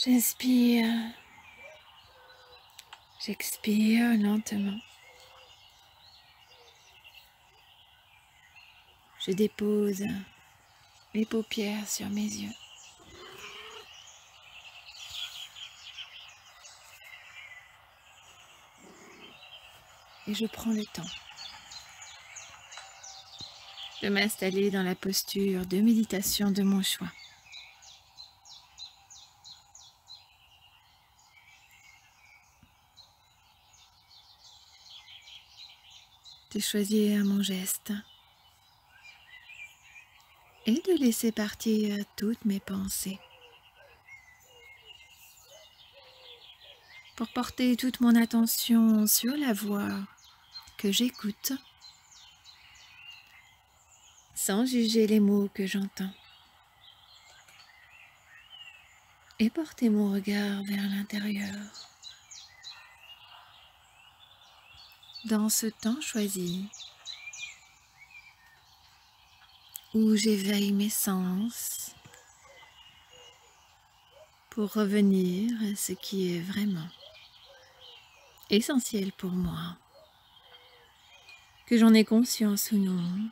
J'inspire, j'expire lentement. Je dépose mes paupières sur mes yeux. Et je prends le temps de m'installer dans la posture de méditation de mon choix. De choisir mon geste et de laisser partir toutes mes pensées pour porter toute mon attention sur la voix que j'écoute sans juger les mots que j'entends et porter mon regard vers l'intérieur. Dans ce temps choisi, où j'éveille mes sens pour revenir à ce qui est vraiment essentiel pour moi, que j'en ai conscience ou non,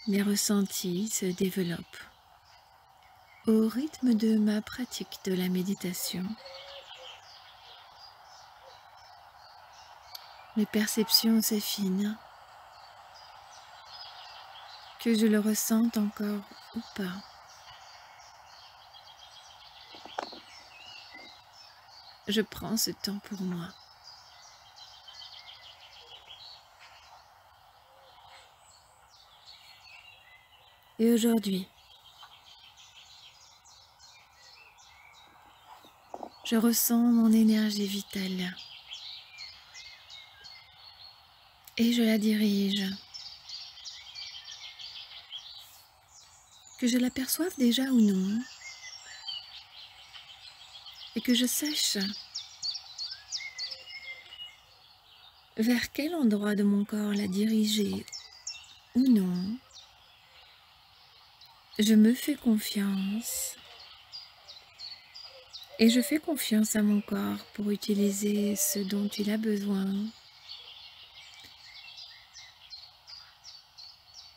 mes ressentis se développent au rythme de ma pratique de la méditation. Mes perceptions s'affinent, que je le ressente encore ou pas. Je prends ce temps pour moi. Et aujourd'hui, je ressens mon énergie vitale et je la dirige. Que je l'aperçoive déjà ou non, et que je sache vers quel endroit de mon corps la diriger ou non, je me fais confiance et je fais confiance à mon corps pour utiliser ce dont il a besoin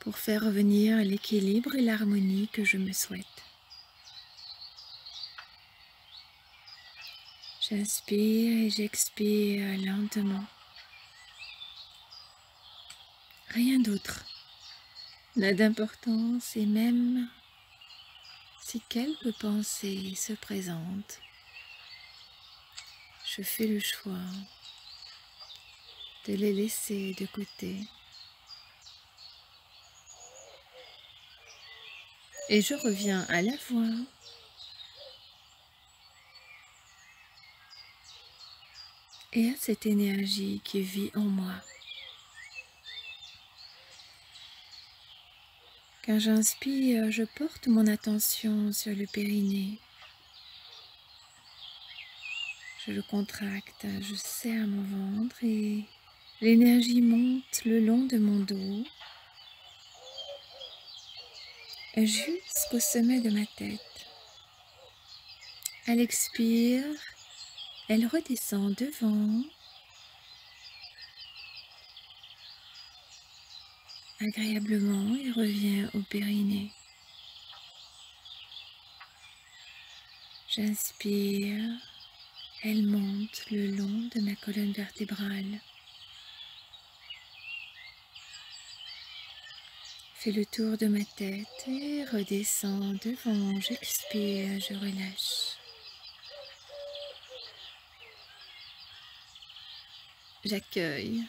pour faire revenir l'équilibre et l'harmonie que je me souhaite. J'inspire et j'expire lentement. Rien d'autre n'a d'importance, et même si quelques pensées se présentent, je fais le choix de les laisser de côté. Et je reviens à la voix et à cette énergie qui vit en moi. Quand j'inspire, je porte mon attention sur le périnée. Je le contracte, je serre mon ventre et l'énergie monte le long de mon dos jusqu'au sommet de ma tête. À l'expire, elle redescend devant, agréablement, et revient au périnée. J'inspire, elle monte le long de ma colonne vertébrale. Fait le tour de ma tête et redescend devant. J'expire, je relâche. J'accueille.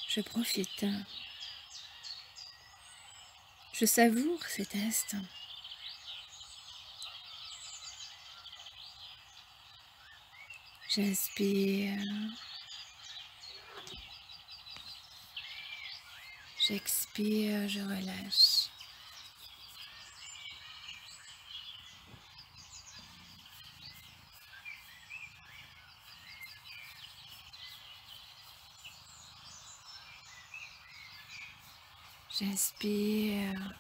Je profite. Je savoure cet instant. J'inspire. J'expire, je relâche. J'inspire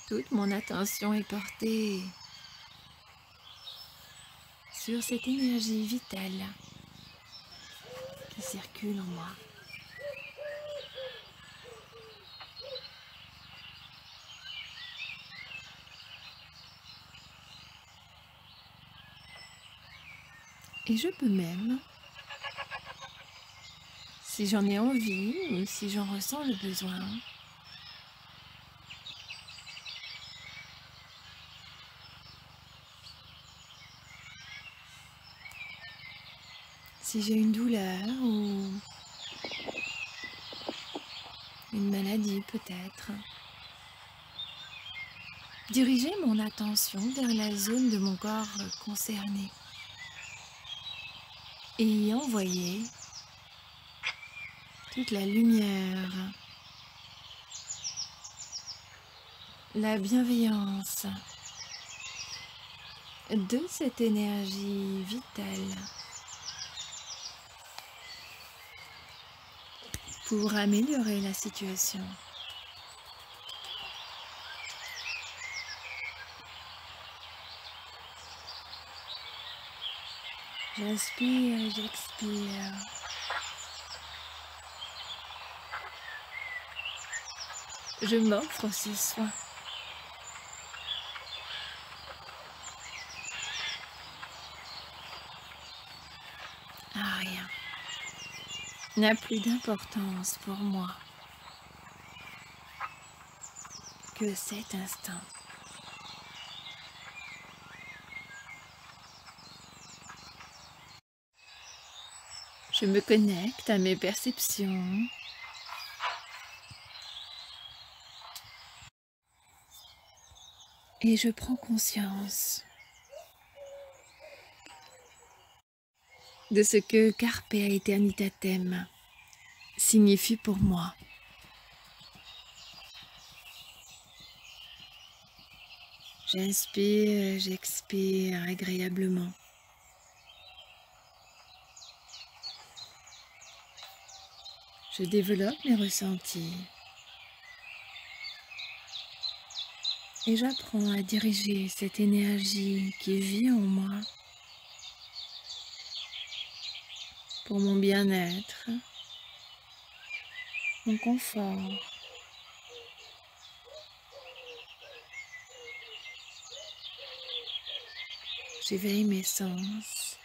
Toute mon attention est portée sur cette énergie vitale qui circule en moi. Et je peux même, si j'en ai envie ou si j'en ressens le besoin, si j'ai une douleur ou une maladie peut-être, diriger mon attention vers la zone de mon corps concernée et y envoyer toute la lumière, la bienveillance de cette énergie vitale pour améliorer la situation. J'inspire et j'expire. Je m'offre ce soin. Rien n'a plus d'importance pour moi que cet instant. Je me connecte à mes perceptions et je prends conscience de ce que Carpe Aeternitatem signifie pour moi. J'inspire, j'expire agréablement. Je développe mes ressentis et j'apprends à diriger cette énergie qui vit en moi pour mon bien-être, mon confort. J'éveille mes sens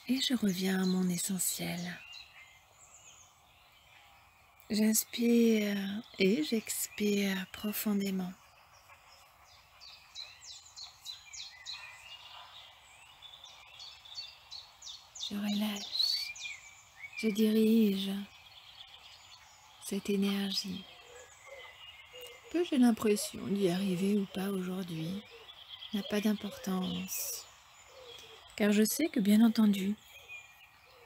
et je reviens à mon essentiel. J'inspire et j'expire profondément. Je relâche, je dirige cette énergie. Que j'ai l'impression d'y arriver ou pas aujourd'hui n'a pas d'importance, car je sais que bien entendu,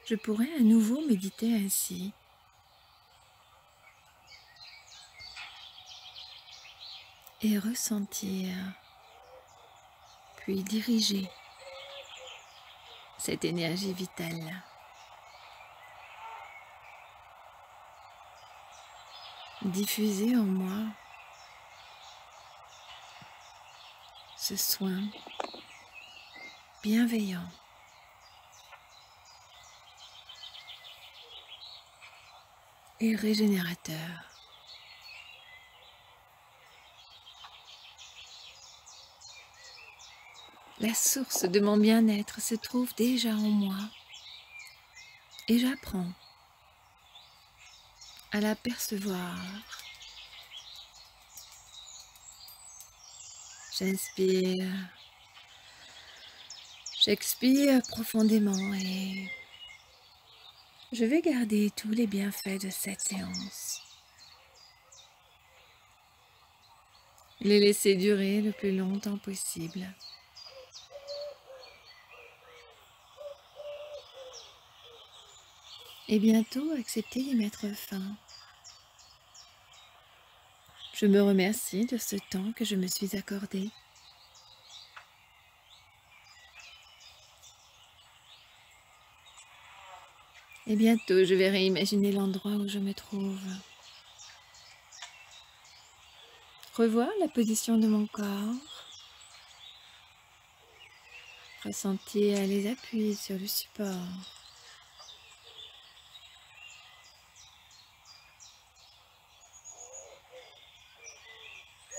je pourrais à nouveau méditer ainsi. Et ressentir, puis diriger cette énergie vitale. Diffuser en moi ce soin bienveillant. Et régénérateur. La source de mon bien-être se trouve déjà en moi et j'apprends à la percevoir. J'inspire, j'expire profondément et je vais garder tous les bienfaits de cette séance. Les laisser durer le plus longtemps possible. Et bientôt accepter d'y mettre fin. Je me remercie de ce temps que je me suis accordé. Et bientôt je vais réimaginer l'endroit où je me trouve. Revoir la position de mon corps. Ressentir les appuis sur le support.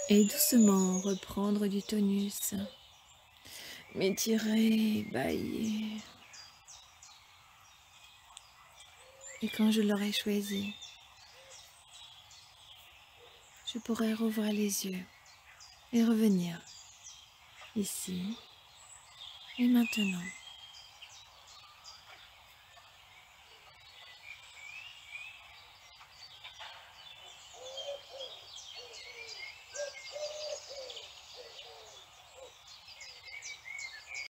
Et doucement reprendre du tonus. M'étirer, bâiller. Et quand je l'aurai choisi, je pourrai rouvrir les yeux et revenir ici et maintenant.